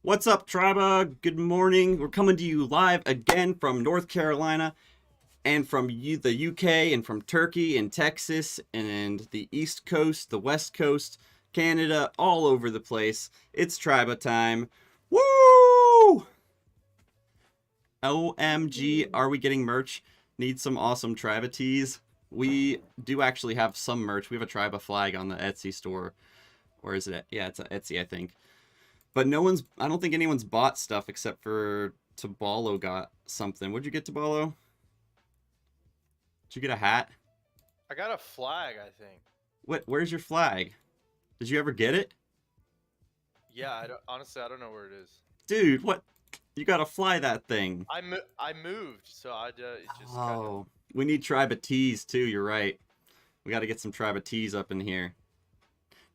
What's up, Triba? Good morning. We're coming to you live again from North Carolina and from the UK and from Turkey and Texas and the East Coast, the West Coast, Canada, all over the place. It's Triba time. Woo! OMG, are we getting merch? Need some awesome Triba tees. We do actually have some merch. We have a Triba flag on the Etsy store. Or is it? Yeah, it's a Etsy, I think. But I don't think anyone's bought stuff except for Tabalo got something. What'd you get, Tabalo? Did you get a hat? I got a flag, I think. Where's your flag? Did you ever get it? Yeah, honestly, I don't know where it is. Dude, what? You gotta fly that thing. I moved, so it just kind of. Oh, we need Triba tees too, you're right. We gotta get some Triba tees up in here.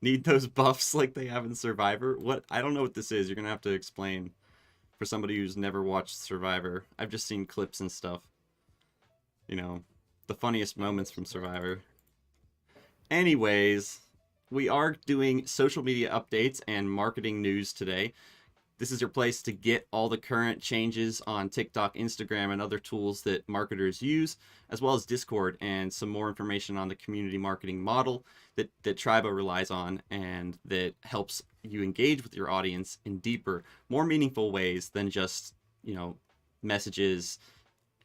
Need those buffs like they have in Survivor? What? I don't know what this is. You're gonna have to explain for somebody who's never watched Survivor. I've just seen clips and stuff. You know, the funniest moments from Survivor. Anyways, we are doing social media updates and marketing news today. This is your place to get all the current changes on TikTok, Instagram, and other tools that marketers use, as well as Discord and some more information on the community marketing model that Triba relies on and that helps you engage with your audience in deeper, more meaningful ways than just, messages,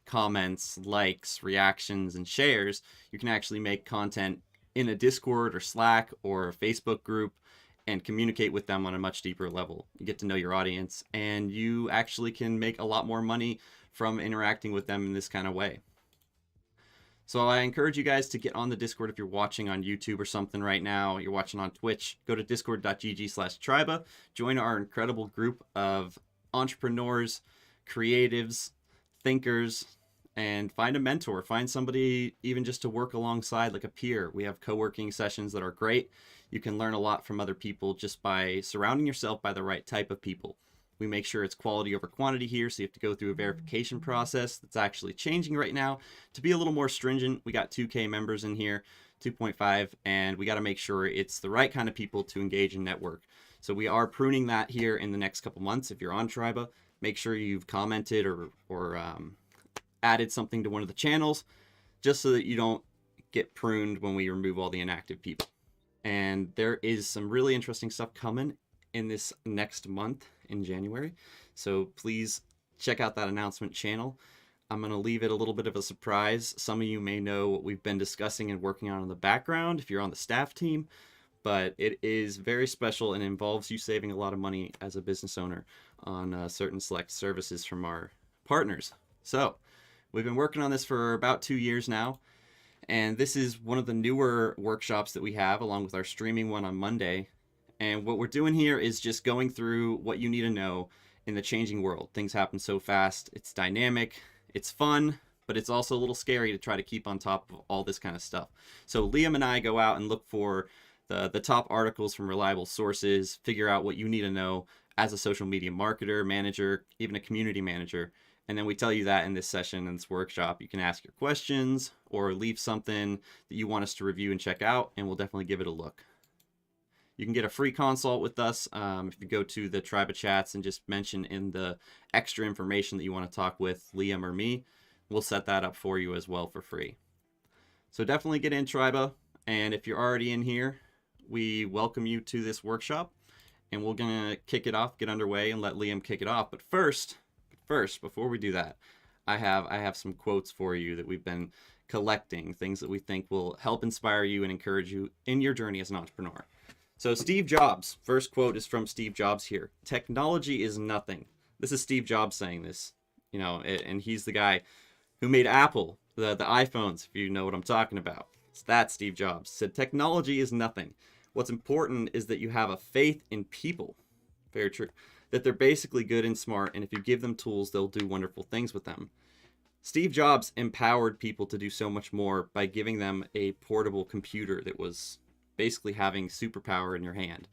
comments, likes, reactions, and shares. You can actually make content in a Discord or Slack or a Facebook group and communicate with them on a much deeper level. You get to know your audience, and you actually can make a lot more money from interacting with them in this kind of way. So I encourage you guys to get on the Discord if you're watching on YouTube or something right now. You're watching on Twitch. Go to discord.gg/Triba. Join our incredible group of entrepreneurs, creatives, thinkers, and find a mentor. Find somebody even just to work alongside, like a peer. We have co-working sessions that are great. You can learn a lot from other people just by surrounding yourself by the right type of people. We make sure it's quality over quantity here, so you have to go through a verification process that's actually changing right now to be a little more stringent. We got 2K members in here, 2.5, and we got to make sure it's the right kind of people to engage and network. So we are pruning that here in the next couple months. If you're on Triba, make sure you've commented or added something to one of the channels, just so that you don't get pruned when we remove all the inactive people. And there is some really interesting stuff coming in this next month in January. So please check out that announcement channel. I'm going to leave it a little bit of a surprise. Some of you may know what we've been discussing and working on in the background if you're on the staff team, but it is very special and involves you saving a lot of money as a business owner on certain select services from our partners. So we've been working on this for about 2 years now. And this is one of the newer workshops that we have, along with our streaming one on Monday. And what we're doing here is just going through what you need to know in the changing world. Things happen so fast. It's dynamic. It's fun, but it's also a little scary to try to keep on top of all this kind of stuff. So Liam and I go out and look for the top articles from reliable sources, figure out what you need to know as a social media marketer, manager, even a community manager. And then we tell you that in this session, in this workshop. You can ask your questions or leave something that you want us to review and check out, and we'll definitely give it a look. You can get a free consult with us if you go to the Triba chats and just mention in the extra information that you want to talk with Liam or me. We'll set that up for you as well for free. So definitely get in Triba, and if you're already in here, we welcome you to this workshop, and we're going to kick it off, get underway, and let Liam kick it off. But first, before we do that, I have some quotes for you that we've been collecting, things that we think will help inspire you and encourage you in your journey as an entrepreneur. So Steve Jobs, first quote is from Steve Jobs here. Technology is nothing. This is Steve Jobs saying this, and he's the guy who made Apple, the iPhones, if you know what I'm talking about. So that's Steve Jobs. Said technology is nothing. What's important is that you have a faith in people. Very true. That they're basically good and smart, and if you give them tools, they'll do wonderful things with them. Steve Jobs empowered people to do so much more by giving them a portable computer that was basically having superpower in your hand.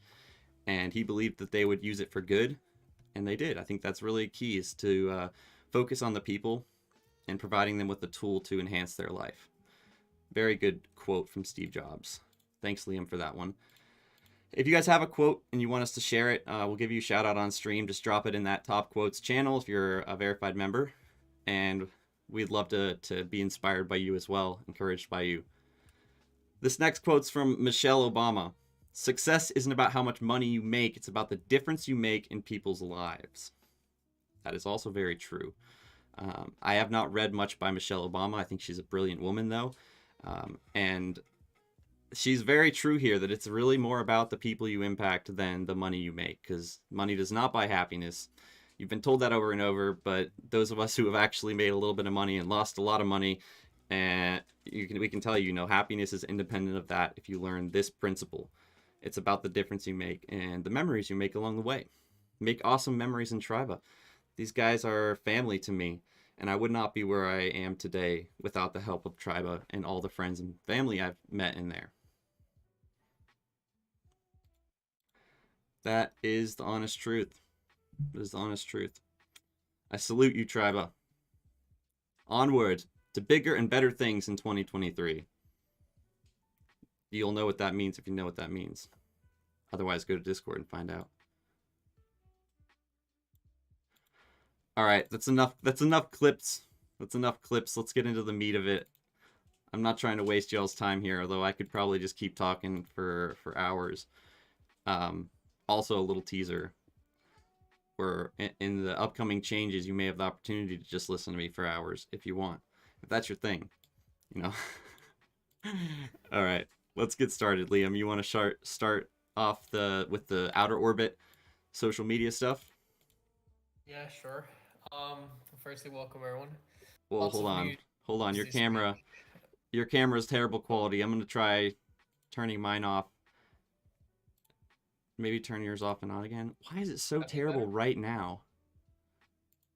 And he believed that they would use it for good, and they did. I think that's really key, is to focus on the people and providing them with a tool to enhance their life. Very good quote from Steve Jobs. Thanks, Liam, for that one. If you guys have a quote and you want us to share it, we'll give you a shout out on stream. Just drop it in that top quotes channel if you're a verified member. And we'd love to be inspired by you as well, encouraged by you. This next quote's from Michelle Obama. Success isn't about how much money you make, it's about the difference you make in people's lives. That is also very true. I have not read much by Michelle Obama. I think she's a brilliant woman, though. And she's very true here that it's really more about the people you impact than the money you make, because money does not buy happiness. You've been told that over and over, but those of us who have actually made a little bit of money and lost a lot of money, and we can tell you, happiness is independent of that if you learn this principle. It's about the difference you make and the memories you make along the way. Make awesome memories in Triba. These guys are family to me, and I would not be where I am today without the help of Triba and all the friends and family I've met in there. That is the honest truth. That is the honest truth. I salute you, Triba. Onward to bigger and better things in 2023. You'll know what that means if you know what that means. Otherwise, go to Discord and find out. All right, that's enough. That's enough clips. That's enough clips. Let's get into the meat of it. I'm not trying to waste y'all's time here, although I could probably just keep talking for hours. Also, a little teaser. Where in the upcoming changes, you may have the opportunity to just listen to me for hours if you want. If that's your thing, All right, let's get started. Liam, you want to start off with the outer orbit social media stuff? Yeah, sure. Firstly, welcome everyone. Well, Lots hold of on. news Hold on. this week. Your camera's terrible quality. I'm gonna try turning mine off. Maybe turn yours off and on again. Why is it so terrible better? right now?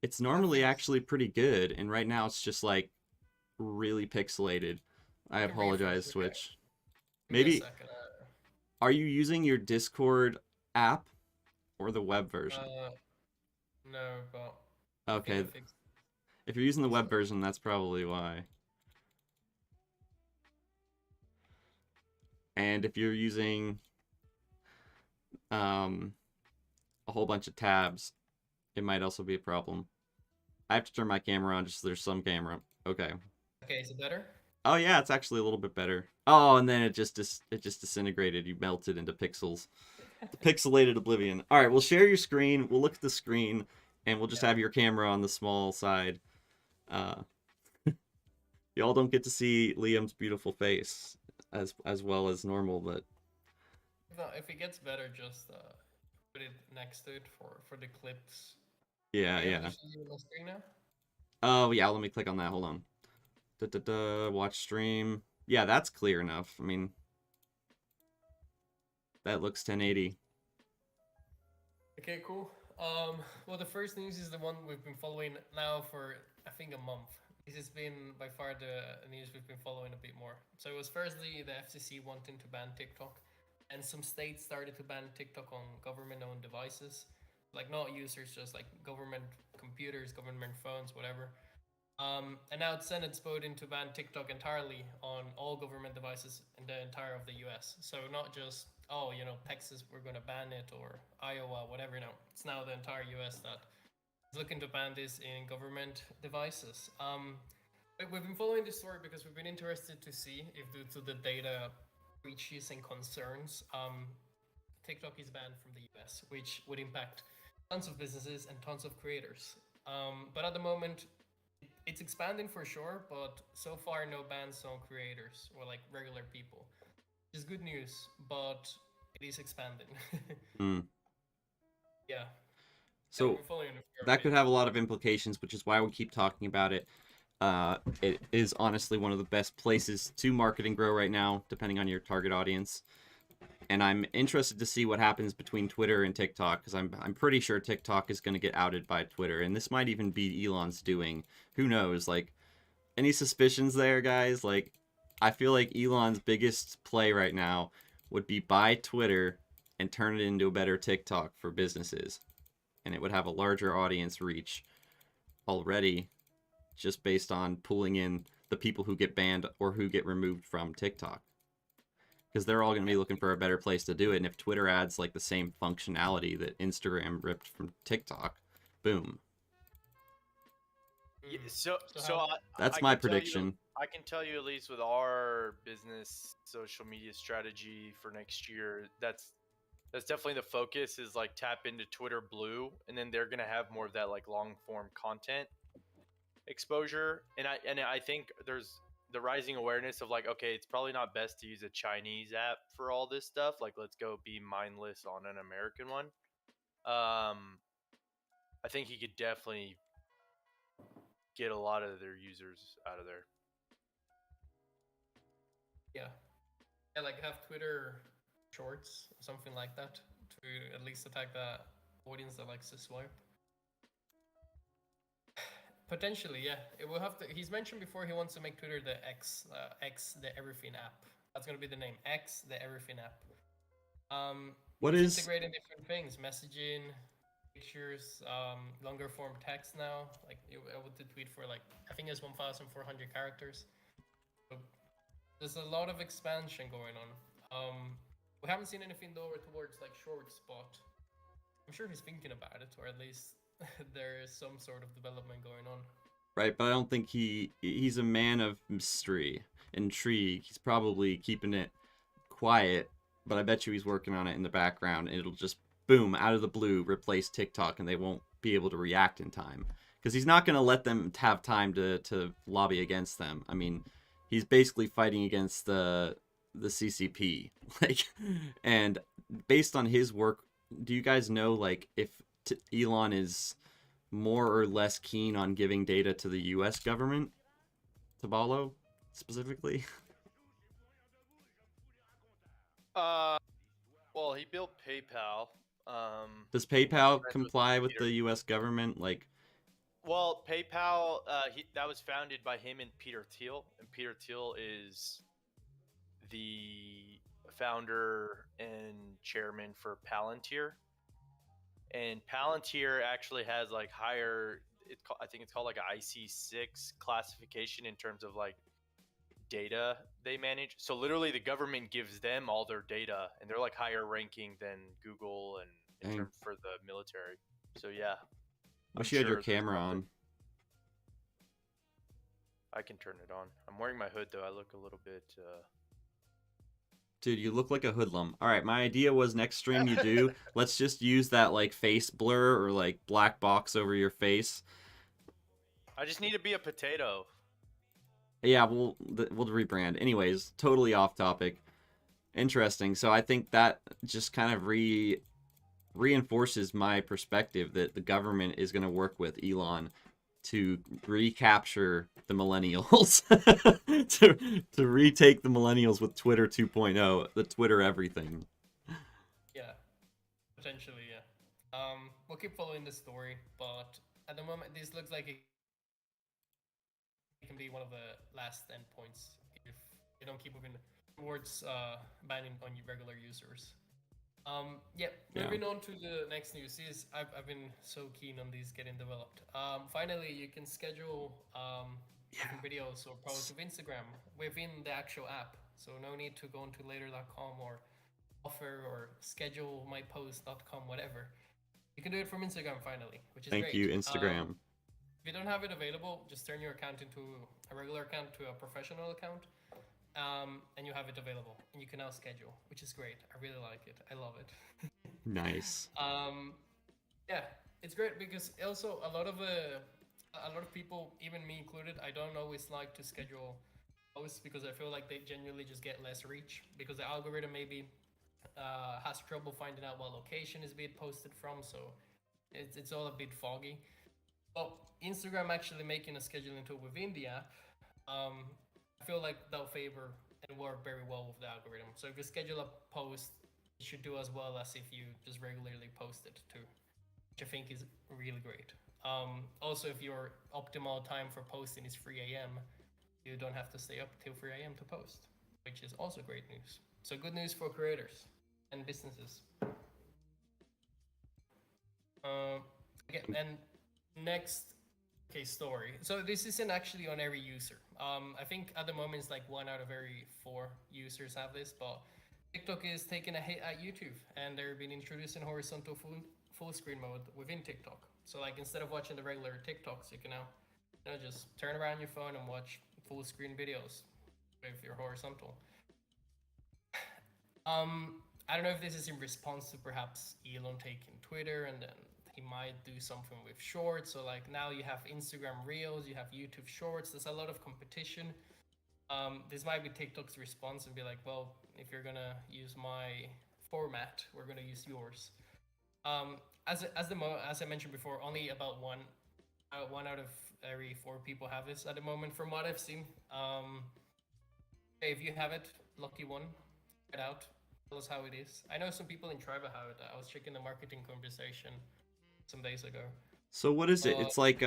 It's normally actually pretty good, and right now it's just like really pixelated. I apologize, Switch. Give me a Maybe second. are you using your Discord app or the web version? No, but Okay. If you're using the web version, that's probably why. And if you're using a whole bunch of tabs, it might also be a problem. I have to turn my camera on just so there's some camera. Okay. Okay, is it better? Oh yeah, it's actually a little bit better. Oh, and then it just disintegrated. You melted into pixels. The pixelated oblivion. All right, we'll share your screen. We'll look at the screen, and we'll just have your camera on the small side. Y'all don't get to see Liam's beautiful face as well as normal, but If it gets better, just put it next to it for the clips. yeah. On screen now? Oh yeah, let me click on that. Hold on. Watch stream. Yeah, that's clear enough. I mean, that looks 1080. Okay, cool. Well, the first news is the one we've been following now for I think a month. This has been by far the news we've been following a bit more. So it was firstly the FCC wanting to ban TikTok, and some states started to ban TikTok on government-owned devices, like not users, just like government computers, government phones, whatever. And now the Senate's voting to ban TikTok entirely on all government devices in the entire of the US. So not just, Texas, we're going to ban it, or Iowa, whatever, it's now the entire US that is looking to ban this in government devices. We've been following this story because we've been interested to see if due to the data breaches and concerns, TikTok is banned from the US, which would impact tons of businesses and tons of creators. But at the moment, it's expanding for sure, but so far no bans on creators or like regular people. It's good news, but it is expanding. Yeah. So that could have a lot of implications, which is why we keep talking about it. It is honestly one of the best places to market and grow right now, depending on your target audience. And I'm interested to see what happens between Twitter and TikTok, because I'm pretty sure TikTok is going to get outed by Twitter, and this might even be Elon's doing. Who knows? Like, any suspicions there, guys? Like, I feel like Elon's biggest play right now would be buy Twitter and turn it into a better TikTok for businesses, and it would have a larger audience reach already, just based on pulling in the people who get banned or who get removed from TikTok. because they're all going to be looking for a better place to do it. And if Twitter adds like the same functionality that Instagram ripped from TikTok, boom. Yeah, Mm. so how- That's I my can tell you- prediction. I can tell you at least with our business social media strategy for next year, that's definitely the focus is like tap into Twitter Blue, and then they're gonna have more of that like long form content exposure. And I think there's the rising awareness of like, okay, it's probably not best to use a Chinese app for all this stuff. Like, let's go be mindless on an American one. I think he could definitely get a lot of their users out of there. Yeah. Yeah, like have Twitter Shorts or something like that to at least attack the audience that likes to swipe. Potentially, yeah. It will have to. He's mentioned before he wants to make Twitter the X the Everything app. That's gonna be the name, X the Everything app. What He's is integrating different things, messaging, pictures, longer form text now. Like you're able to tweet for like I think it's 1,400 characters. So there's a lot of expansion going on. We haven't seen anything though towards like shorts, but I'm sure he's thinking about it, or at least there is some sort of development going on. right? But I don't think he's a man of mystery, intrigue. He's probably keeping it quiet, but I bet you he's working on it in the background, and it'll just boom out of the blue replace TikTok, and they won't be able to react in time because he's not going to let them have time to lobby against them. I mean, he's basically fighting against the CCP, like, and based on his work, do you guys know like if Elon is more or less keen on giving data to the U.S. government, to Balo specifically? Well, he built PayPal. Does and he's PayPal friends with comply with Peter. the U.S. government? Like, Well, PayPal, that was founded by him and Peter Thiel, and Peter Thiel is the founder and chairman for Palantir. And Palantir actually has like higher, I think it's called like an IC6 classification in terms of like data they manage. So literally, the government gives them all their data, and they're like higher ranking than Google and in Dang. terms for the military. So yeah, wish I'm you had your sure there's camera something. on. I can turn it on. I'm wearing my hood though. I look a little bit. Dude, you look like a hoodlum. All right, my idea was next stream you do, let's just use that like face blur or like black box over your face. I just need to be a potato. Yeah, we'll rebrand. Anyways, totally off topic. Interesting. So I think that just kind of reinforces my perspective that the government is going to work with Elon to recapture the millennials, to retake the millennials with Twitter 2.0, the Twitter everything. Yeah, potentially, yeah. We'll keep following the story, but at the moment, this looks like it can be one of the last endpoints if you don't keep moving towards banning on regular users. Yeah, moving on to the next news is I've been so keen on these getting developed. Finally, you can schedule different videos or posts of Instagram within the actual app. So no need to go into later.com or offer or schedule my post.com, whatever. You can do it from Instagram finally, which is Thank great. you, Instagram. If you don't have it available, just turn your account into a regular account to a professional account. And you have it available, and you can now schedule, which is great. I really like it. I love it. Nice. Yeah, it's great because also a lot of people, even me included, I don't always like to schedule posts because I feel like they genuinely just get less reach because the algorithm maybe has trouble finding out what location is being posted from, so it's all a bit foggy. Well, Instagram actually making a scheduling tool within the app. I feel like that'll favor and work very well with the algorithm. So if you schedule a post, it should do as well as if you just regularly post it too, which I think is really great. Also, if your optimal time for posting is 3 a.m., you don't have to stay up till 3 a.m. to post, which is also great news. So good news for creators and businesses. And next case story. So this isn't actually on every user. I think at the moment it's like 1 out of every 4 users have this, but TikTok is taking a hit at YouTube, and they've been introducing horizontal full screen mode within TikTok. So like instead of watching the regular TikToks, you can now just turn around your phone and watch full screen videos with your horizontal. I don't know if this is in response to perhaps Elon taking Twitter, and then he might do something with shorts. So like now you have Instagram Reels, you have YouTube Shorts. There's a lot of competition. This might be TikTok's response and be like, well, if you're gonna use my format, we're gonna use yours. As I mentioned before, only about one out of every four people have this at the moment, from what I've seen. If you have it, lucky one, try it out. Tell us how it is. I know some people in Triba have it. I was checking the marketing conversation some days ago. So what is it? It's like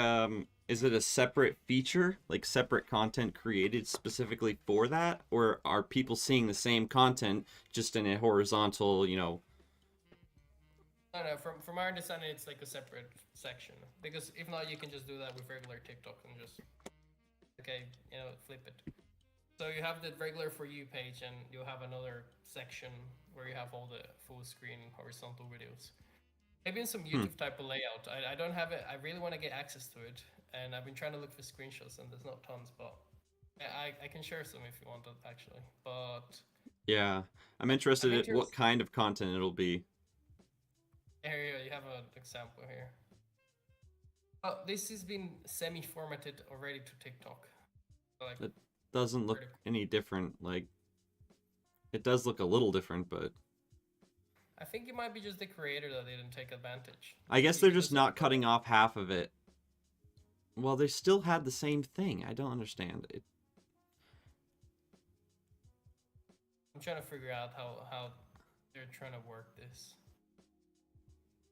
is it a separate feature, like separate content created specifically for that, or are people seeing the same content just in a horizontal, No, from our understanding, it's like a separate section. Because if not, you can just do that with regular TikTok and just flip it. So you have the regular For You page, and you'll have another section where you have all the full screen horizontal videos. Maybe in some YouTube type of layout. I don't have it. I really want to get access to it, and I've been trying to look for screenshots, and there's not tons, but I can share some if you want it, actually. But Yeah, I'm interested in what kind of content it'll be. Here you have an example here. This has been semi-formatted already to TikTok. Like, It doesn't look any different. Like, it does look a little different, but I think it might be just the creator that didn't take advantage. I guess they're just not cutting off half of it. Well, they still had the same thing. I don't understand it. I'm trying to figure out how they're trying to work this.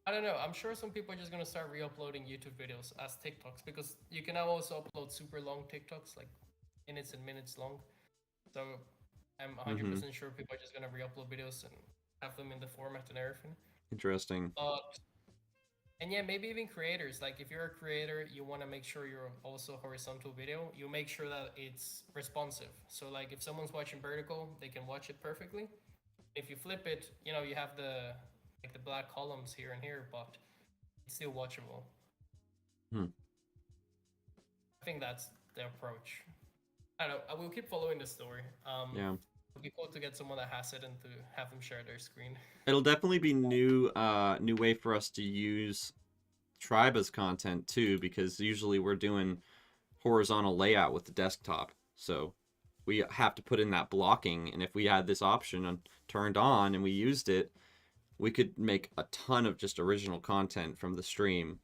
I don't know. I'm sure some people are just going to start re-uploading YouTube videos as TikToks, because you can now also upload super long TikToks, like minutes and minutes long. So I'm 100% sure people are just going to re-upload videos and have them in the format and everything. Interesting. And yeah, maybe even creators. Like if you're a creator, you want to make sure you're also horizontal video. You make sure that it's responsive. So like if someone's watching vertical, they can watch it perfectly. If you flip it, you have the black columns here and here, but it's still watchable. I think that's the approach. I don't know. I will keep following the story. Yeah. It'll be cool to get someone that has it and to have them share their screen. It'll definitely be new way for us to use Triba's content too, because usually we're doing horizontal layout with the desktop. So we have to put in that blocking, and if we had this option turned on and we used it, we could make a ton of just original content from the stream.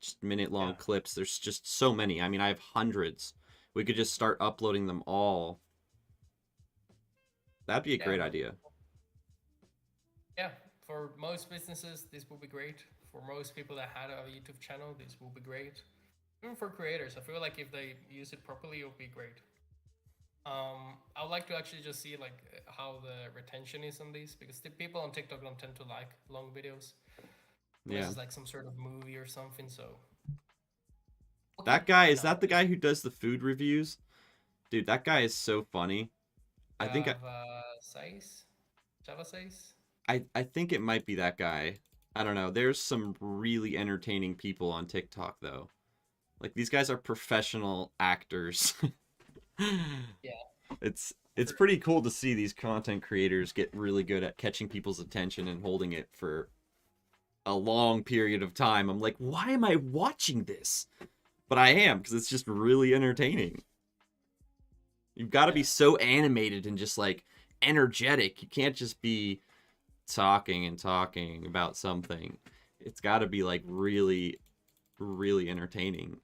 Just minute-long clips. There's just so many. I mean, I have hundreds. We could just start uploading them all. That'd be a great idea. Yeah, for most businesses, this will be great. For most people that had a YouTube channel, this will be great. Even for creators, I feel like if they use it properly, it'll be great. I would like to actually just see like how the retention is on these, because the people on TikTok don't tend to like long videos. This is like some sort of movie or something. So that guy, is that the guy who does the food reviews? Dude, that guy is so funny. I think Java says. I think it might be that guy. I don't know. There's some really entertaining people on TikTok though. Like these guys are professional actors. Yeah. It's pretty cool to see these content creators get really good at catching people's attention and holding it for a long period of time. I'm like, why am I watching this? But I am, because it's just really entertaining. You've got to be so animated and just like energetic. You can't just be talking about something. It's got to be like really, really entertaining.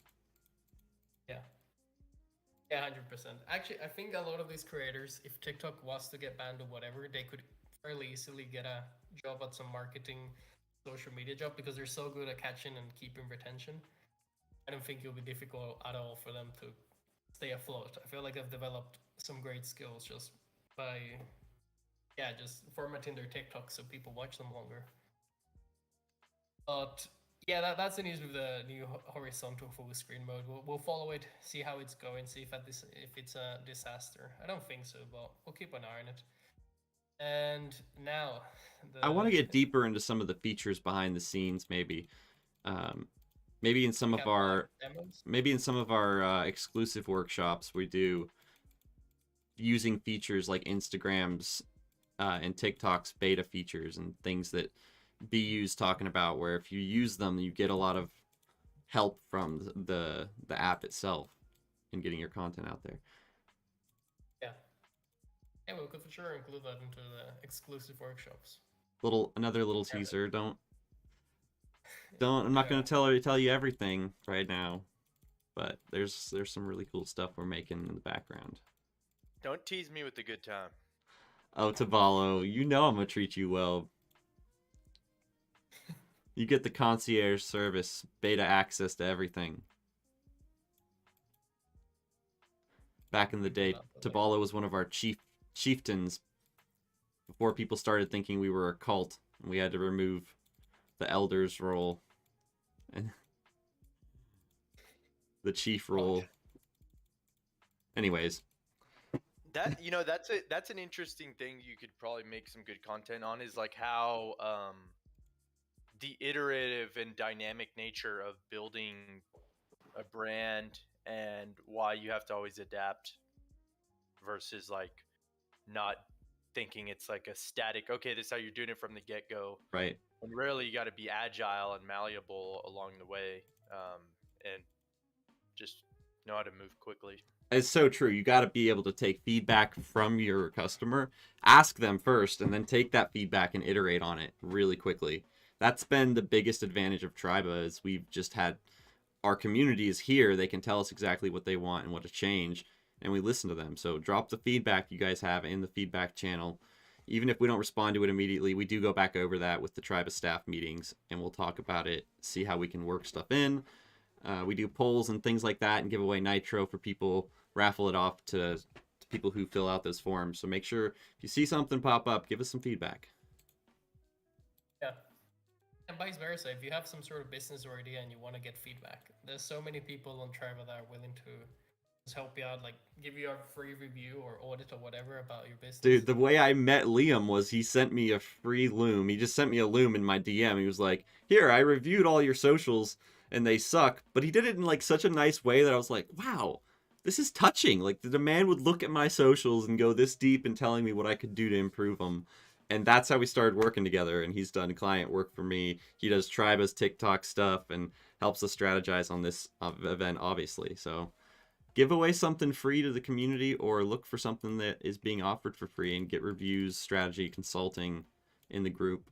Yeah, 100%. Actually, I think a lot of these creators, if TikTok was to get banned or whatever, they could fairly easily get a job at some marketing social media job, because they're so good at catching and keeping retention. I don't think it'll be difficult at all for them to stay afloat. I feel like they've developed some great skills just by, just formatting their TikToks so people watch them longer. But yeah, that's the news with the new horizontal full screen mode. We'll follow it, see how it's going, see if it's a disaster. I don't think so, but we'll keep an eye on it. And now I want the to get deeper into some of the features behind the scenes, maybe. Um, maybe in we some of have live our demos. exclusive workshops, we do using features like Instagram's and TikTok's beta features and things that BU's talking about, where if you use them, you get a lot of help from the app itself in getting your content out there. Yeah, yeah, we could for sure include that into the exclusive workshops. Another little Yeah, teaser. Don't. I'm not yeah. gonna tell you everything right now, but there's some really cool stuff we're making in the background. Don't tease me with the good time. Oh, Tabalo, you know I'm gonna treat you well. You get the concierge service, beta access to everything. Back in the We put day, that away. Tabalo was one of our chieftains before people started thinking we were a cult. We had to remove the elders role and the chief Right. role. Anyways, That's an interesting thing you could probably make some good content on is like how the iterative and dynamic nature of building a brand and why you have to always adapt versus like not thinking it's like a static, okay, this is how you're doing it from the get-go. right. And really you got to be agile and malleable along the way, and just know how to move quickly. It's so true. You got to be able to take feedback from your customer, ask them first, and then take that feedback and iterate on it really quickly. That's been the biggest advantage of Triba is we've just had our community is here. They can tell us exactly what they want and what to change, and we listen to them. So drop the feedback you guys have in the feedback channel. Even if we don't respond to it immediately, we do go back over that with the Triba staff meetings, and we'll talk about it, see how we can work stuff in. We do polls and things like that and give away nitro for people, raffle it off to people who fill out those forms. So make sure if you see something pop up, give us some feedback. Yeah. And vice versa, if you have some sort of business or idea and you want to get feedback, there's so many people on Tribe that are willing to just help you out, like give you a free review or audit or whatever about your business. Dude, the way I met Liam was he sent me a free loom. He just sent me a loom in my DM. He was like, "Here, I reviewed all your socials and they suck." But he did it in like such a nice way that I was like, "Wow, this is touching." Like the man would look at my socials and go this deep in telling me what I could do to improve them. And that's how we started working together. And he's done client work for me. He does Triba's TikTok stuff and helps us strategize on this event, obviously. So give away something free to the community or look for something that is being offered for free and get reviews, strategy, consulting in the group.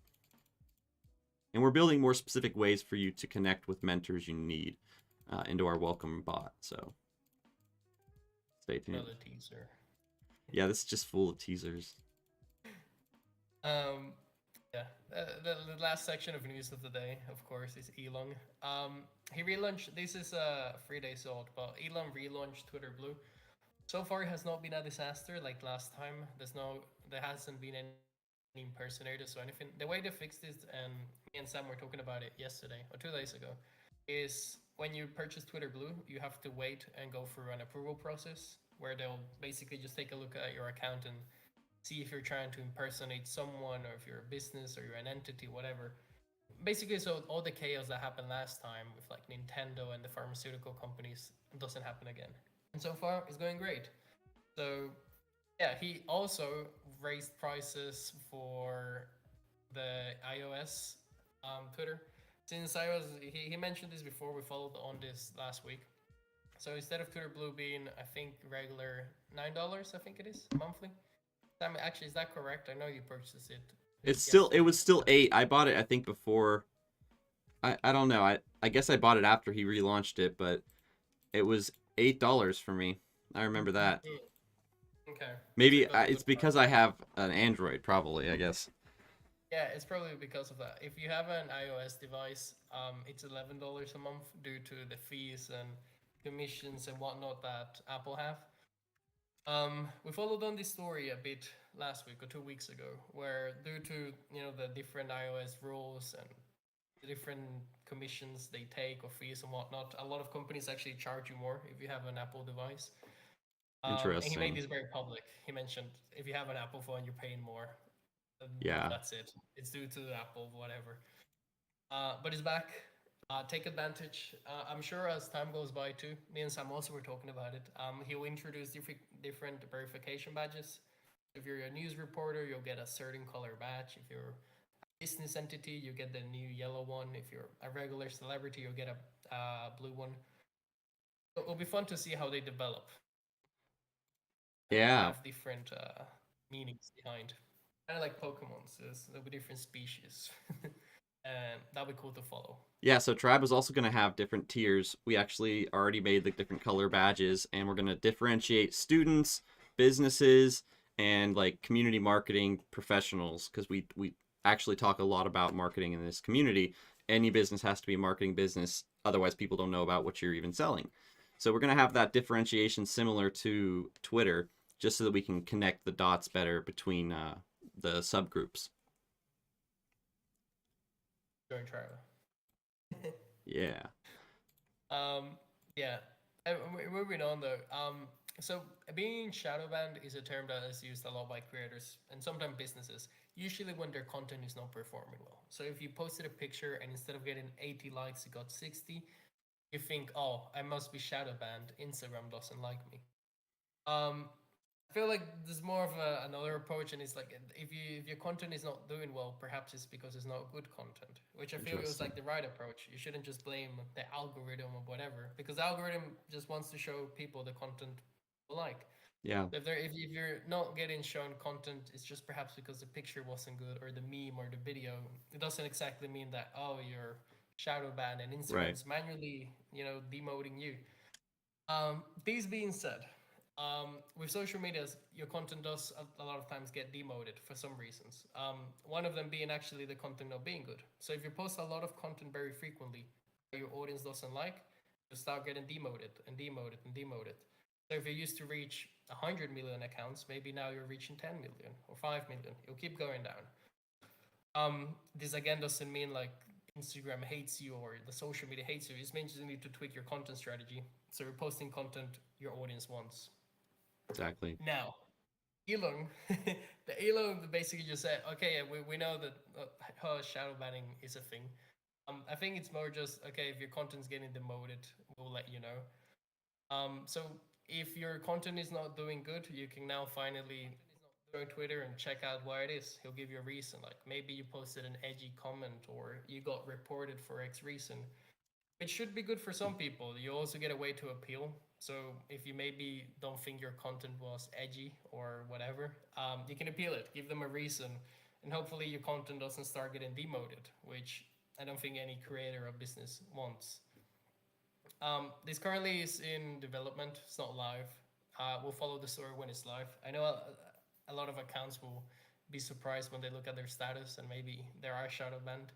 And we're building more specific ways for you to connect with mentors you need into our welcome bot. So stay tuned. Another teaser. Yeah, this is just full of teasers. Um, yeah, the last section of news of the day, of course, is Elon. He relaunched. This is 3 days old, but Elon relaunched Twitter Blue. So far, it has not been a disaster like last time. There hasn't been any impersonators or anything. The way they fixed it, and me and Sam were talking about it yesterday or 2 days ago, is when you purchase Twitter Blue, you have to wait and go through an approval process where they'll basically just take a look at your account and see if you're trying to impersonate someone or if you're a business or you're an entity, whatever. Basically, so all the chaos that happened last time with like Nintendo and the pharmaceutical companies doesn't happen again. And so far, it's going great. So, yeah, he also raised prices for the iOS Twitter. Since he mentioned this before, we followed on this last week. So instead of Twitter Blue being, I think, regular $9, I think it is monthly. Sam, actually, is that correct? I know you purchased it. It was still 8. I bought it I think before I don't know. I guess I bought it after he relaunched it, but it was $8 for me. I remember that. Okay. Maybe So it's because I have an Android, probably, I guess. yeah, it's probably because of that. If you have an iOS device, it's $11 a month due to the fees and commissions and whatnot that Apple have. We followed on this story a bit last week or 2 weeks ago, where due to the different iOS rules and the different commissions they take or fees and whatnot, a lot of companies actually charge you more if you have an Apple device. And he made Interesting. this very public. He mentioned if you have an Apple phone, you're paying more. And Yeah. that's it. It's due to Apple, whatever. But it's back. Take advantage. I'm sure as time goes by too, me and Sam also were talking about it. He'll introduce different verification badges. If you're a news reporter, you'll get a certain color badge. If you're a business entity, you get the new yellow one. If you're a regular celebrity, you'll get a blue one. It'll be fun to see how they develop and Yeah. have different meanings behind. Kind of like Pokemon, so there'll be different species, and that'll be cool to follow. Yeah, so Tribe is also going to have different tiers. We actually already made the different color badges, and we're going to differentiate students, businesses, and like community marketing professionals because we actually talk a lot about marketing in this community. Any business has to be a marketing business, otherwise people don't know about what you're even selling. So we're going to have that differentiation similar to Twitter, just so that we can connect the dots better between the subgroups. Join Triba. Yeah. Um, yeah. And moving on though. So being shadow banned is a term that is used a lot by creators and sometimes businesses. Usually when their content is not performing well. So if you posted a picture and instead of getting 80 likes, you got 60, you think, oh, I must be shadow banned. Instagram doesn't like me. Um, I feel like there's more of another approach, and it's like if your content is not doing well, perhaps it's because it's not good content, which I feel is Interesting. like the right approach. You shouldn't just blame the algorithm or whatever, because the algorithm just wants to show people the content people like. Yeah. If you're not getting shown content, it's just perhaps because the picture wasn't good or the meme or the video. It doesn't exactly mean that oh you're shadow banned and Right. Instagram's manually demoting you. These being said, with social medias, your content does a lot of times get demoted for some reasons. One of them being actually the content not being good. So if you post a lot of content very frequently, that your audience doesn't like, you start getting demoted and demoted and demoted. So if you used to reach 100 million accounts, maybe now you're reaching 10 million or 5 million. You'll keep going down. This again doesn't mean like Instagram hates you or the social media hates you. It means you need to tweak your content strategy. So you're posting content your audience wants. Exactly. Now, Elon, the Elon basically just said, okay, yeah, we know that shadow banning is a thing. I think it's more just okay if your content's getting demoted, we'll let you know. So if your content is not doing good, you can now finally go on Twitter and check out why it is. He'll give you a reason, like maybe you posted an edgy comment or you got reported for X reason. It should be good for some people. You also get a way to appeal. So if you maybe don't think your content was edgy or whatever, you can appeal it, give them a reason, and hopefully your content doesn't start getting demoted, which I don't think any creator or business wants. This currently is in development. It's not live. We'll follow the story when it's live. I know a lot of accounts will be surprised when they look at their status and maybe they are shadow banned.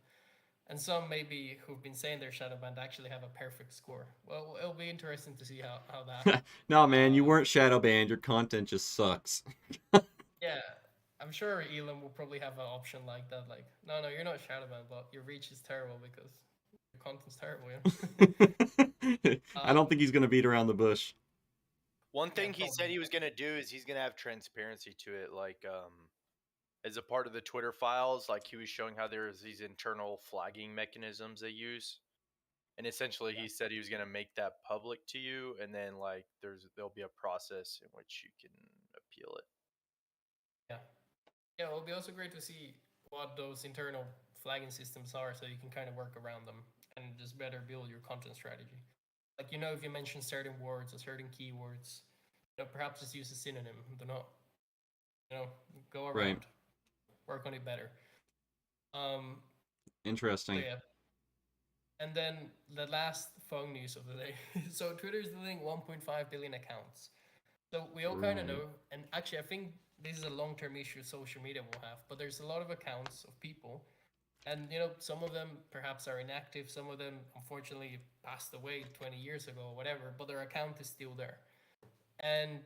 And some maybe who've been saying they're shadow banned actually have a perfect score. Well, it'll be interesting to see how that. No, man, you Uh, weren't shadow banned. Your content just sucks. yeah, I'm sure Elon will probably have an option like that. Like, no, you're not shadow banned, but your reach is terrible because your content's terrible. Yeah. I don't um, think he's gonna beat around the bush. One yeah, thing he said probably. he was gonna do is he's gonna have transparency to it, like as a part of the Twitter files, like he was showing how there's these internal flagging mechanisms they use. And essentially he said he was gonna make that public to you and then like there'll be a process in which you can appeal it. Yeah. Yeah, it'll be also great to see what those internal flagging systems are so you can kind of work around them and just better build your content strategy. Like, if you mention certain words or certain keywords, perhaps just use a synonym. Do not, you know, go Right. around, work on it better. Um, so Interesting. yeah. And then the last phone news of the day. So Twitter is deleting 1.5 billion accounts. So we all kind of Right. know, and actually, I think this is a long-term issue social media will have. But there's a lot of accounts of people, and some of them perhaps are inactive. Some of them, unfortunately, passed away 20 years ago or whatever. But their account is still there, and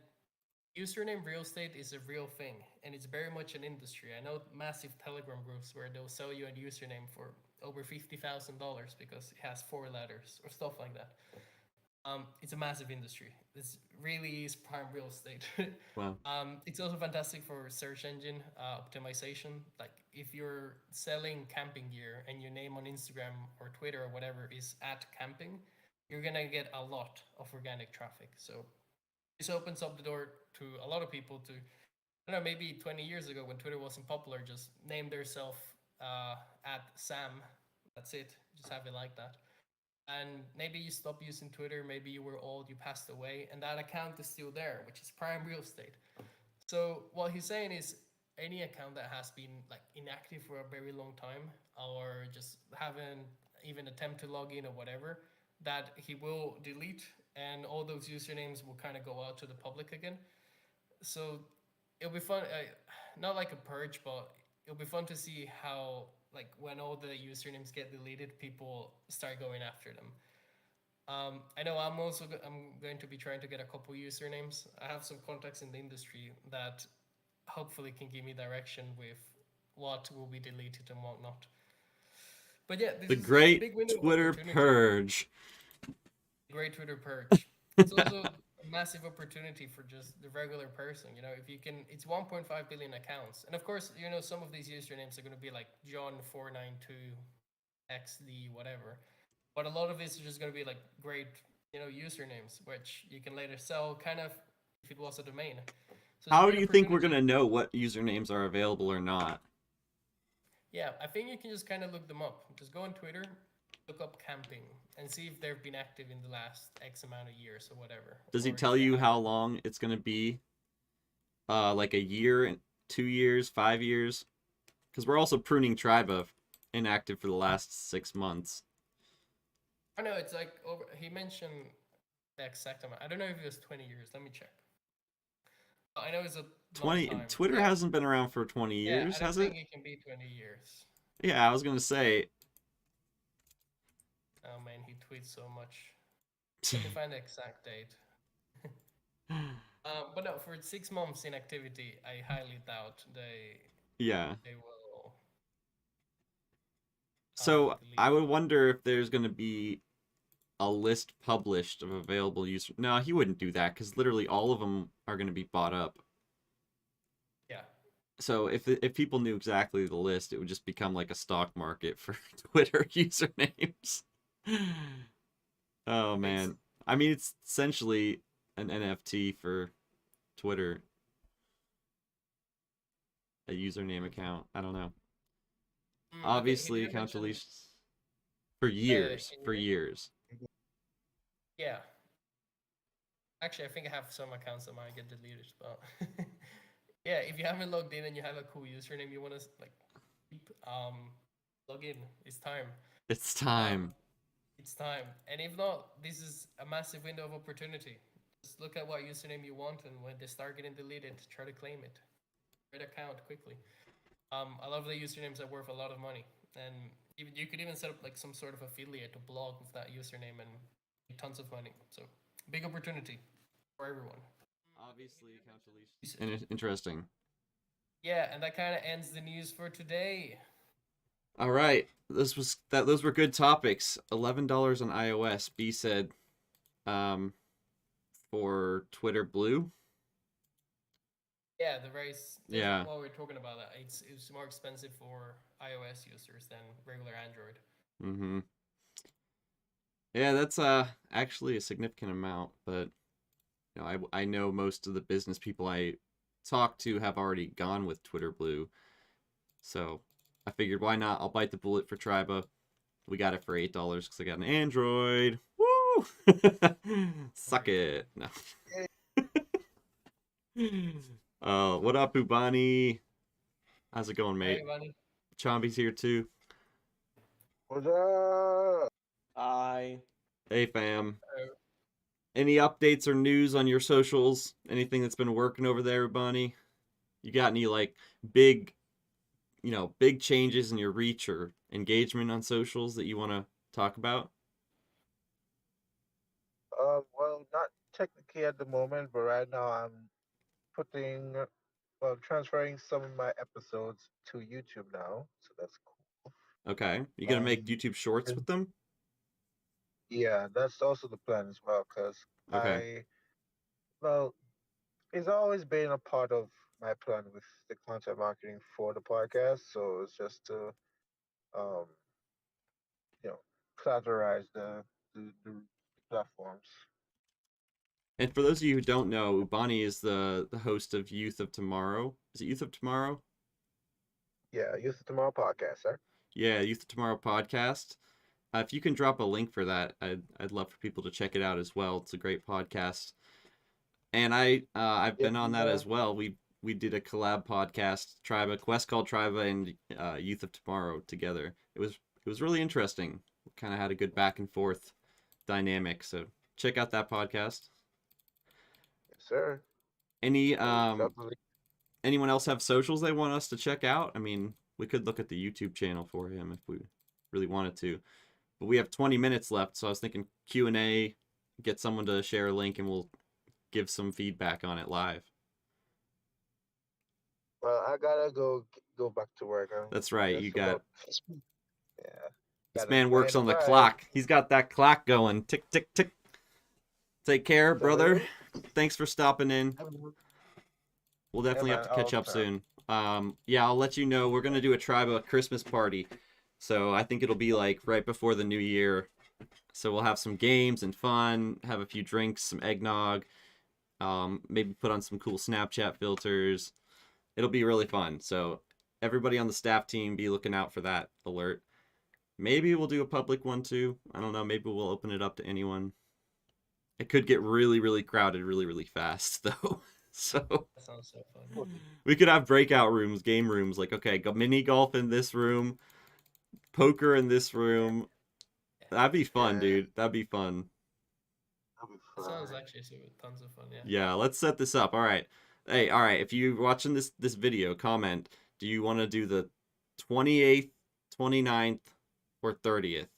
username real estate is a real thing, and it's very much an industry. I know massive Telegram groups where they'll sell you a username for over $50,000 because it has 4 letters or stuff like that. It's a massive industry. This really is prime real estate. Wow. It's also fantastic for search engine optimization. Like if you're selling camping gear and your name on Instagram or Twitter or whatever is at camping, you're gonna get a lot of organic traffic. So this opens up the door to a lot of people to, I don't know, maybe 20 years ago when Twitter wasn't popular, just name themselves at Sam. That's it. Just have it like that. And maybe you stopped using Twitter, maybe you were old, you passed away, and that account is still there, which is prime real estate. So what he's saying is any account that has been like inactive for a very long time or just haven't even attempt to log in or whatever, that he will delete and all those usernames will kind of go out to the public again. So it'll be fun, not like a purge, but it'll be fun to see how like when all the usernames get deleted, people start going after them. I know I'm going to be trying to get a couple usernames. I have some contacts in the industry that hopefully can give me direction with what will be deleted and what not. But yeah, this The is a great big window of Twitter opportunity. purge. Great Twitter purge. It's also a massive opportunity for just the regular person. You know, if you can, it's 1.5 billion accounts, and of course, you know, some of these usernames are going to be like John492XD whatever, but a lot of it's just going to be like great, you know, usernames which you can later sell, kind of if it was a domain. So it's a How do great you think we're opportunity. gonna know what usernames are available or not? Yeah, I think you can just kind of look them up. Just go on Twitter, look up camping, and see if they've been active in the last X amount of years or whatever, Does he or if tell they you have. how long it's gonna be? Like a year, 2 years, 5 years? Because we're also pruning Triba inactive for the last 6 months. I know it's like over. He mentioned the exact amount. I don't know if it was 20 years. Let me check. I know it's a long 20 time. Twitter Yeah, hasn't been around for 20 yeah. I years, don't has think it? it can be 20 years. Yeah, I was gonna say. Oh man, he tweets so much. Let me find the exact date. But no, for 6 months inactivity, I highly doubt Yeah. they will So delete. I would wonder if there's gonna be a list published of available users. No, he wouldn't do that because literally all of them are gonna be bought up. Yeah, So if people knew exactly the list, it would just become like a stock market for Twitter usernames. Oh it's man. I mean, it's essentially an NFT for Twitter, a username account. I don't know. okay. He Obviously, didn't account mention. deletions for years, Can you for hear me? years. Yeah. Actually, I think I have some accounts that might get deleted, but yeah, if you haven't logged in and you have a cool username you want to like keep, log in. It's time. It's Um, time. it's time. And if not, this is a massive window of opportunity. Just look at what username you want, and when they start getting deleted, try to claim it. Create account quickly. A lot of the usernames are worth a lot of money, and even you could even set up like some sort of affiliate to blog with that username and make tons of money. So big opportunity for everyone. Obviously, account Use deletions. it. Interesting. Yeah, and that kind of ends the news for today. All right, those were good topics. $11 on iOS. B said, um, for Twitter Blue. Yeah, the race. Just Yeah. while we're talking about that, it's more expensive for iOS users than regular Android. Mm-hmm. Yeah, that's actually a significant amount, but you know, I know most of the business people I talk to have already gone with Twitter Blue, so I figured why not? I'll bite the bullet for Triba. We got it for $8 because I got an Android. Woo! Suck Very it. cool. No. What up, Ubani? How's it going, Hey, mate? buddy. Chomby's here too. What's up? I Hey, fam. Uh, Any updates or news on your socials? Anything that's been working over there, Ubani? You got any like big, big changes in your reach or engagement on socials that you want to talk about? Well, not technically at the moment, but right now I'm putting, transferring some of my episodes to YouTube now, so that's cool. Okay. You gonna make Um, YouTube shorts and with them? Yeah, that's also the plan as well. Cause Okay. I well, it's always been a part of my plan with the content marketing for the podcast. So it's just to um, you know, categorize the platforms. And for those of you who don't know, Ubani is the host of Youth of Tomorrow. Is it Youth of Tomorrow? Yeah, Youth of Tomorrow podcast, sir. Yeah, Youth of Tomorrow podcast. If you can drop a link for that, I'd love for people to check it out as well. It's a great podcast, and I've Yep, been on we that as well. We did a collab podcast, Triba Quest called Triba and Youth of Tomorrow together. It was really interesting. Kind of had a good back and forth dynamic. So check out that podcast. yes, sir. Any I'll drop the link. anyone else have socials they want us to check out? I mean, we could look at the YouTube channel for him if we really wanted to. But we have 20 minutes left, so I was thinking Q&A, get someone to share a link and we'll give some feedback on it live. Well, I gotta go back to work. That's right. Just You got about yeah. this Gotta man nine works to on the five. clock. He's got that clock going. Tick tick tick. Take care, brother. 7 Thanks for stopping in. We'll Yeah, definitely have man, to catch all up the time. soon. Yeah, I'll let you know. We're gonna do a Tribe Christmas party, so I think it'll be like right before the new year. So we'll have some games and fun, have a few drinks, some eggnog, maybe put on some cool Snapchat filters. It'll be really fun. So everybody on the staff team, be looking out for that alert. Maybe we'll do a public one too. I don't know. Maybe we'll open it up to anyone. It could get really, really crowded really, really fast though. So That sounds so fun. we could have breakout rooms, game rooms. Like, okay, go mini golf in this room, poker in this room. That'd be fun, Yeah, dude. That'd be fun. that'll be That sounds fun. actually tons of fun. Yeah. Yeah, let's set this up. All right. Hey, all right. If you're watching this video, comment. Do you want to do the 28th, 29th, or 30th?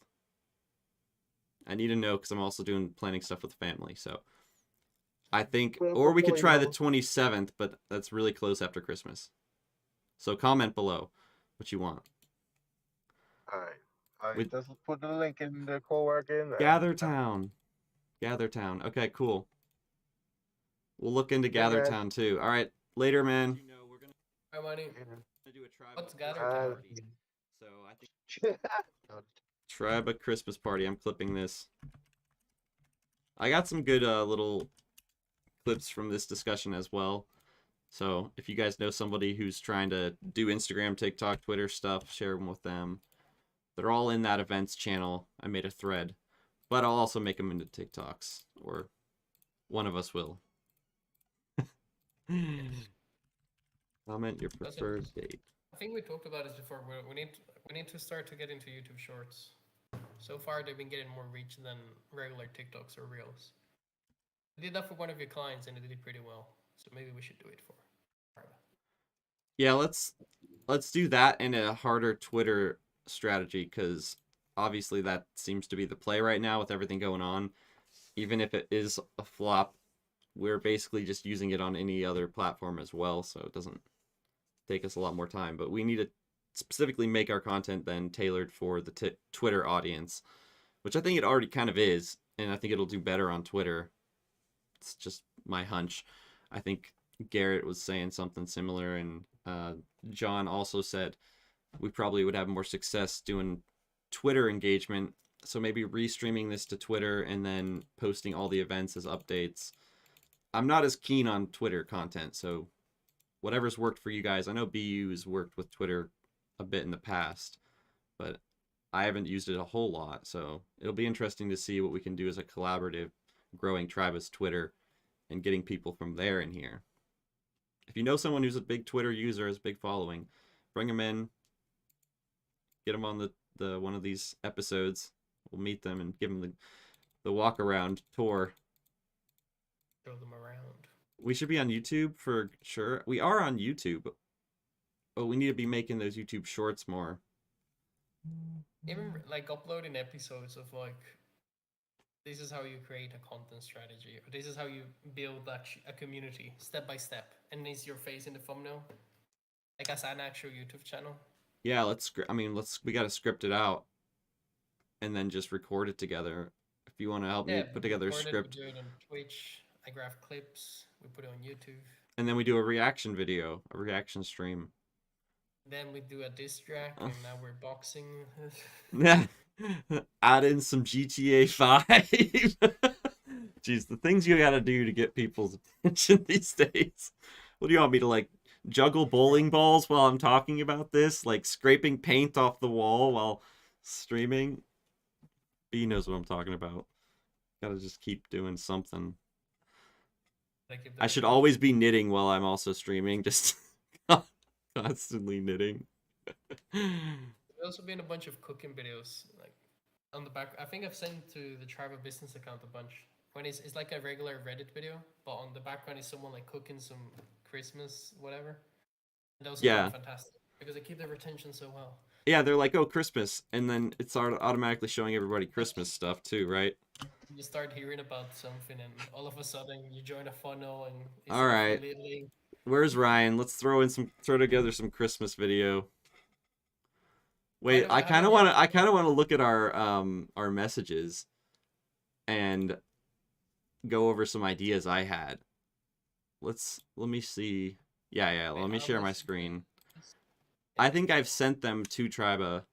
I need to know because I'm also doing planning stuff with the family. So I think, Well, or we could before try you the know, 27th, but that's really close after Christmas. So comment below what you want. all right. I With just put the link in the co-working and Gather Town. Gather Town. Okay, cool. We'll look into yeah, Gather man. Town too. All right, later, man. Hi, money. Do a tribe What's Christmas Gather Town? party. So I think tribe Christmas party. I'm clipping this. I got some good little clips from this discussion as well. So if you guys know somebody who's trying to do Instagram, TikTok, Twitter stuff, share them with them. They're all in that events channel. I made a thread, but I'll also make them into TikToks, or one of us will. Comment your That's preferred it. date. I think we talked about this before. We need to start to get into YouTube Shorts. So far, they've been getting more reach than regular TikToks or Reels. I did that for one of your clients, and it did pretty well. So maybe we should do it for. Yeah, let's do that in a harder Twitter strategy, because obviously that seems to be the play right now with everything going on. Even if it is a flop, we're basically just using it on any other platform as well, so it doesn't take us a lot more time. But we need to specifically make our content then tailored for the Twitter audience, which I think it already kind of is, and I think it'll do better on Twitter. It's just my hunch. I think Garrett was saying something similar, and John also said we probably would have more success doing Twitter engagement. So maybe restreaming this to Twitter and then posting all the events as updates. I'm not as keen on Twitter content, so whatever's worked for you guys. I know BU's worked with Twitter a bit in the past, but I haven't used it a whole lot, so it'll be interesting to see what we can do as a collaborative, growing Triba's Twitter and getting people from there in here. If you know someone who's a big Twitter user, has a big following, bring them in, get them on the one of these episodes. We'll meet them and give them the walk around tour. Show them around. We should be on YouTube for sure. We are on YouTube, but we need to be making those YouTube shorts more. Even like uploading episodes of like, this is how you create a content strategy, or this is how you build a community step by step, and it's your face in the thumbnail, like as an actual YouTube channel. Yeah, we got to script it out and then just record it together. If if you want to help me Yeah, put we together a record it, we script. do it on Twitch. I graph clips, we put it on YouTube. And then we do a reaction video, a reaction stream. Then we do a diss track, and now we're boxing. Add in some GTA 5. Jeez, the things you gotta do to get people's attention these days. What do you want me to, like, juggle bowling balls while I'm talking about this? Like, scraping paint off the wall while streaming? B knows what I'm talking about. Gotta just keep doing something. I should always be knitting while I'm also streaming, just constantly knitting. There's also been a bunch of cooking videos, like on the back. I think I've sent to the Triba business account a bunch. When it's like a regular Reddit video, but on the background is someone like cooking some Christmas whatever. And those are fantastic because they keep their retention so well. Yeah, they're like, oh, Christmas, and then it's automatically showing everybody Christmas stuff too, right? You start hearing about something, and all of a sudden you join a funnel, and it's all right. Where's Ryan? Let's throw together some Christmas video. Wait, I kind of want to look at our messages and go over some ideas I had. Let me see. Yeah, let me share my screen. I think I've sent them to Triba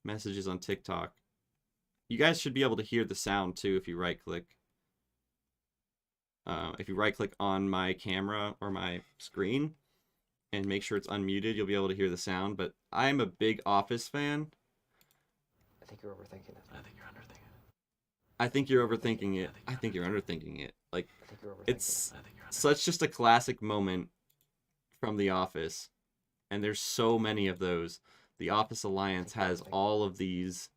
messages on TikTok. You guys should be able to hear the sound too if you right click. If you right click on my camera or my screen and make sure it's unmuted, you'll be able to hear the sound. But I'm a big Office fan. I think you're overthinking it. I think you're underthinking it. I think you're overthinking it. I think you're underthinking it. Like, it's such just a classic moment from The Office. And there's so many of those. The Office Alliance has all of these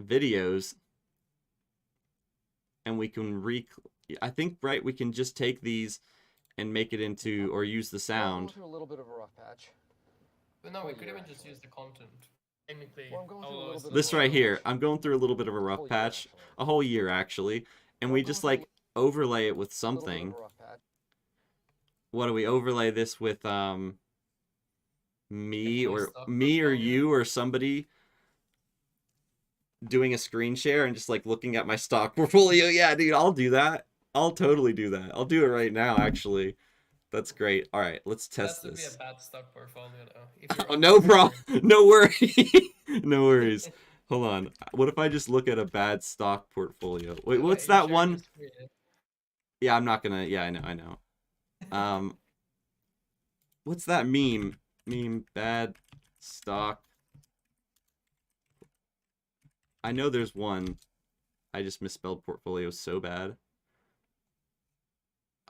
videos. And we can I think, right, we can just take these and make it into, or use the sound. I'm going through a little bit of a rough patch. But no, we could even just use the content. This right here, I'm going through a little bit of a rough patch. A whole year, actually. And we just, like, overlay it with something. What do we overlay this with, me or you or somebody doing a screen share and just, like, looking at my stock portfolio? Yeah, dude, I'll do that. I'll totally do that. I'll do it right now, actually. That's great. All right, let's test this. That would be a bad stock portfolio, though. Oh, no problem. No worries. No worries. Hold on. What if I just look at a bad stock portfolio? Wait, what's that one? Yeah, I'm not gonna. Yeah, I know. What's that meme? Bad stock. I know there's one. I just misspelled portfolio so bad.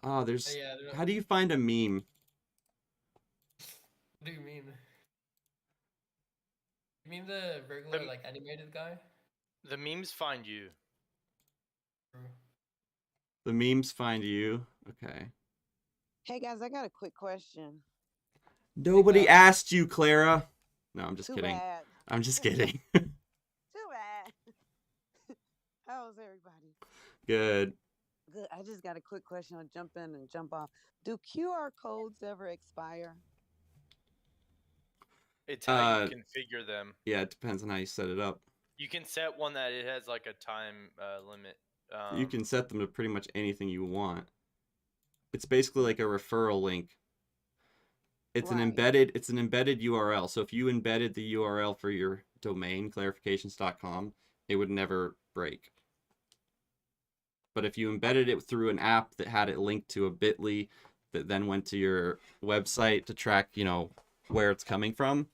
Oh, there's... How do you find a meme? What do you mean? You mean the regular, like, animated guy? The memes find you. The memes find you? Okay. Hey, guys, I got a quick question. Nobody asked you, Clara. No, I'm just Too kidding. bad. I'm just kidding. Too bad. How's everybody? Good. Good. I just got a quick question. I'll jump in and jump off. Do QR codes ever expire? It's how you configure them. Yeah, it depends on how you set it up. You can set one that it has like a time limit. You can set them to pretty much anything you want. It's basically like a referral link. It's an embedded URL. So if you embedded the URL for your domain, clarifications.com, it would never break. But if you embedded it through an app that had it linked to a bit.ly that then went to your website to track, you know, where it's coming from,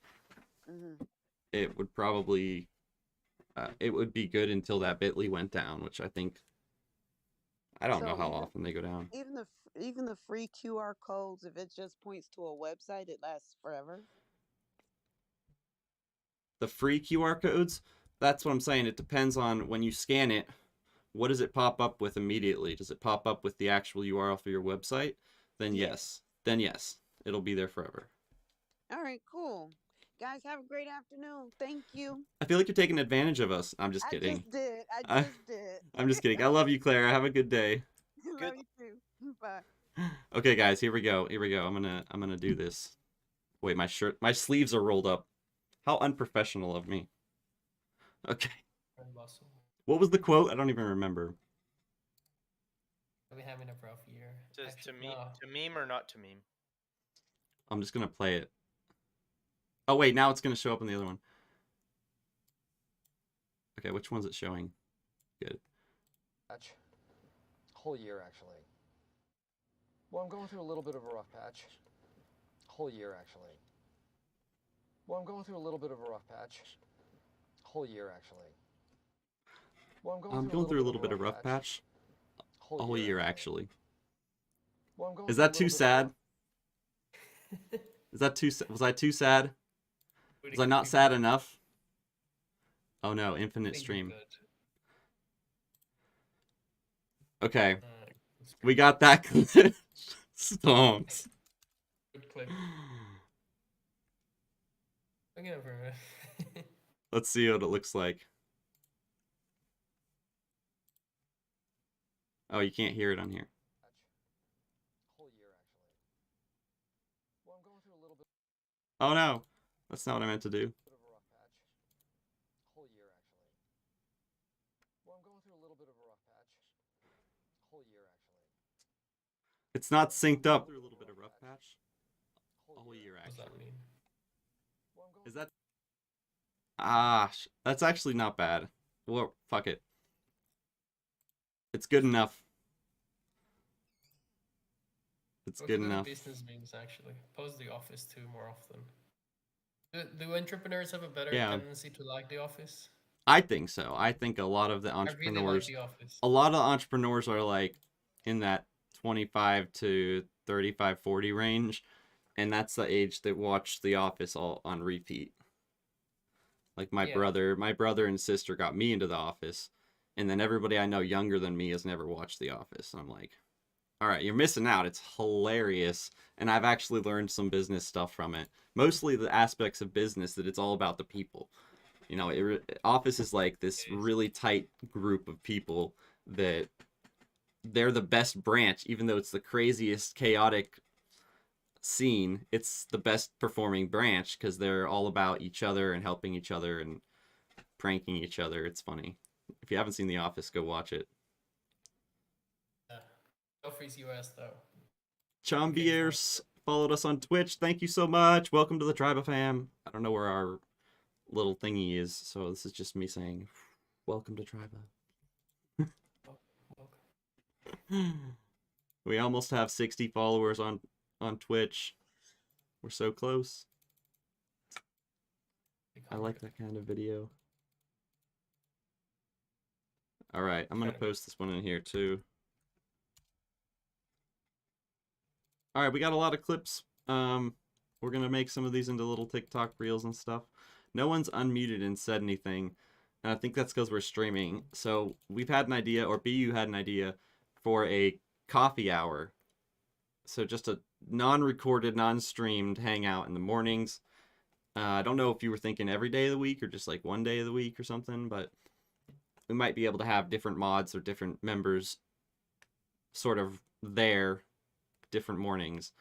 it would probably, it would be good until that bit.ly went down, which I think, I don't know how often they go down. Even the free QR codes, if it just points to a website, it lasts forever? The free QR codes, that's what I'm saying. It depends on when you scan it. What does it pop up with immediately? Does it pop up with the actual URL for your website? Then yes. Then yes. It'll be there forever. All right, cool. Guys, have a great afternoon. Thank you. I feel like you're taking advantage of us. I'm just kidding. I just did. I'm just kidding. I love you, Clara. Have a good day. Love you too. Bye. Okay, guys, here we go. I'm gonna do this. Wait, my sleeves are rolled up. How unprofessional of me. Okay. What was the quote? I don't even remember. We're having a rough year. It says Actually, to meme or not to meme. I'm just gonna play it. Oh wait, now it's gonna show up on the other one. Okay, which one's it showing? Good. Patch. Whole year, actually. Well, I'm going through a little bit of a rough patch. Whole year, actually. Well, I'm going through a little bit of a rough patch. Whole year, actually. Well, I'm going through a little bit of rough patch. Whole year, actually. Well, I'm going Is through a that too little bit of sad? Is that too? Was I too sad? pretty- Was I not pretty sad good. enough? Oh no, I infinite think you're stream. good. Okay, That's we good. got that clip. Stonks. Good clip. Looking over it. Let's see what it looks like. Oh, you can't hear it on here. Whole year, actually. Well, I'm going through a little bit Oh no, that's not what I meant to do. of a rough patch. Whole year, actually. Well, I'm going through a little bit of a rough patch. Whole year, actually. It's not synced up. Through a little bit of rough patch. Whole year, What does that actually. mean? Well, I'm going Is that? Ah, that's actually not bad. Well, fuck it. It's good enough. It's Go good to the enough. business memes actually. Post The Office too more often. Do entrepreneurs have a better Yeah. tendency to like The Office? I think so. I think a lot of the I really like entrepreneurs, The Office. a lot of entrepreneurs are like in that 25 to 35, 40 range, and that's the age that watch The Office all on repeat. Like my brother and sister got me into The Office, and then everybody I know younger than me has never watched The Office. And I'm like, all right, you're missing out. It's hilarious, and I've actually learned some business stuff from it. Mostly the aspects of business that it's all about the people. You know, Office is like this really tight group of people that they're the best branch, even though it's the craziest, chaotic scene. It's the best performing branch because they're all about each other and helping each other and pranking each other. It's funny. If you haven't seen The Office, go watch it. Yeah. Office US though. Chambiers followed us on Twitch. Thank you so much. Welcome to the Triba fam. I don't know where our little thingy is, so this is just me saying welcome to Triba. We almost have 60 followers on Twitch. We're so close. I like that kind of video. All right, I'm gonna post this one in here too. All right, we got a lot of clips. We're gonna make some of these into little TikTok reels and stuff. No one's unmuted and said anything, and I think that's because we're streaming. So we've had an idea, or BU had an idea, for a coffee hour. So just a non-recorded, non-streamed hangout in the mornings. I don't know if you were thinking every day of the week or just like one day of the week or something, but we might be able to have different mods or different members sort of there different mornings,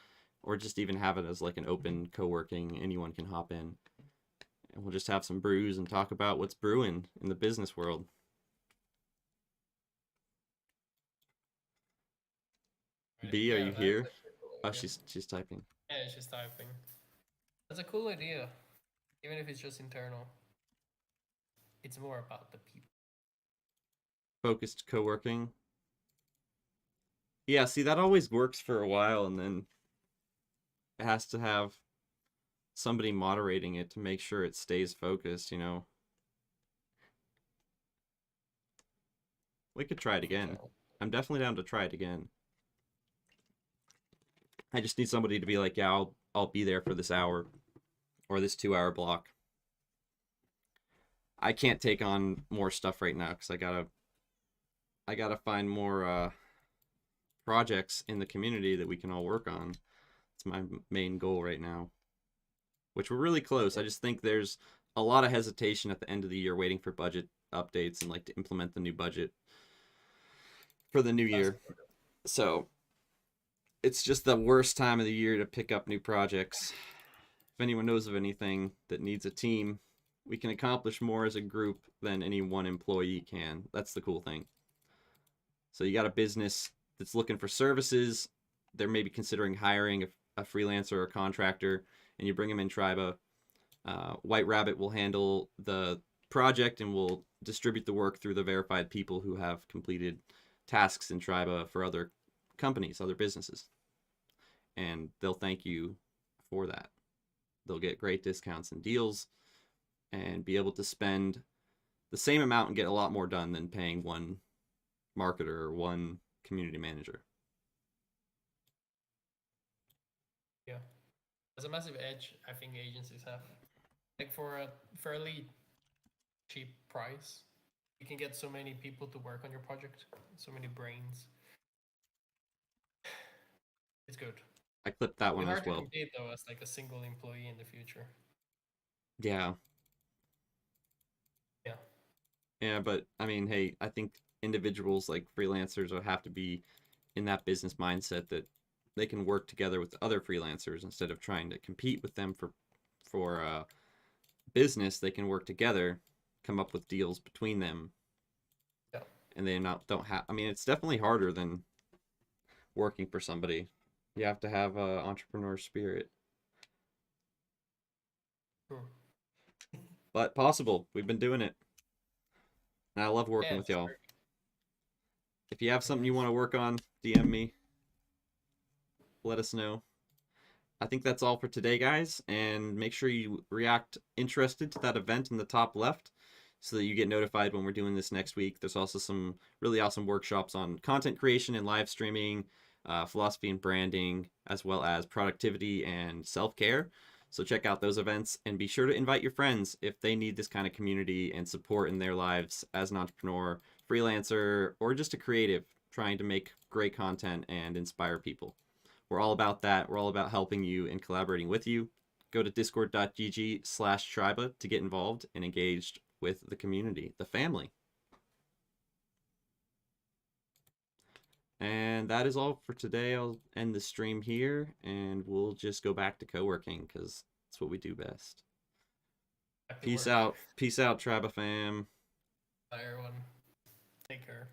or just even have it as like an open co-working, anyone can hop in, and we'll just have some brews and talk about what's brewing in the business world. B, are you here? Oh, she's typing. Yeah, she's typing. That's a cool idea. Even if it's just internal. It's more about the people. Focused co-working. Yeah, see, that always works for a while, and then it has to have somebody moderating it to make sure it stays focused, you know. We could try it again. I'm definitely down to try it again. I just need somebody to be like, yeah, I'll be there for this hour or this 2-hour block. I can't take on more stuff right now because I gotta find more projects in the community that we can all work on. It's my main goal right now, which we're really close. I just think there's a lot of hesitation at the end of the year waiting for budget updates and like to implement the new budget for the new year. So it's just the worst time of the year to pick up new projects. If anyone knows of anything that needs a team, We can accomplish more as a group than any one employee can. That's the cool thing. So you got a business that's looking for services. They're maybe considering hiring a freelancer or a contractor, and you bring them in Triba. White Rabbit will handle the project and will distribute the work through the verified people who have completed tasks in Triba for other companies, other businesses. And they'll thank you for that. They'll get great discounts and deals and be able to spend the same amount and get a lot more done than paying one marketer or one community manager. Yeah. There's a massive edge I think agencies have. Like for a fairly cheap price, you can get so many people to work on your project, so many brains. It's good. I clipped that It'll be one as hard to well. compete though as like a single employee in the future. Yeah. Yeah. Yeah, but I mean, hey, I think individuals like freelancers will have to be in that business mindset that they can work together with other freelancers instead of trying to compete with them for business. They can work together, come up with deals between them. Yeah. And they don't have. I mean, it's definitely harder than working for somebody. You have to have a entrepreneur spirit. But possible. We've been doing it. And I love working Yeah, with it's y'all. very- If you have something you want to work on, DM me. Let us know. I think that's all for today, guys. And make sure you react interested to that event in the top left so that you get notified when we're doing this next week. There's also some really awesome workshops on content creation and live streaming, philosophy and branding, as well as productivity and self-care. So check out those events and be sure to invite your friends if they need this kind of community and support in their lives as an entrepreneur, freelancer, or just a creative trying to make great content and inspire people. We're all about that. We're all about helping you and collaborating with you. Go to discord.gg/Triba to get involved and engaged with the community, the family. And that is all for today. I'll end the stream here and we'll just go back to co-working because that's what we do best. Happy Peace work. out. Peace out, Triba fam. Bye everyone. Take care.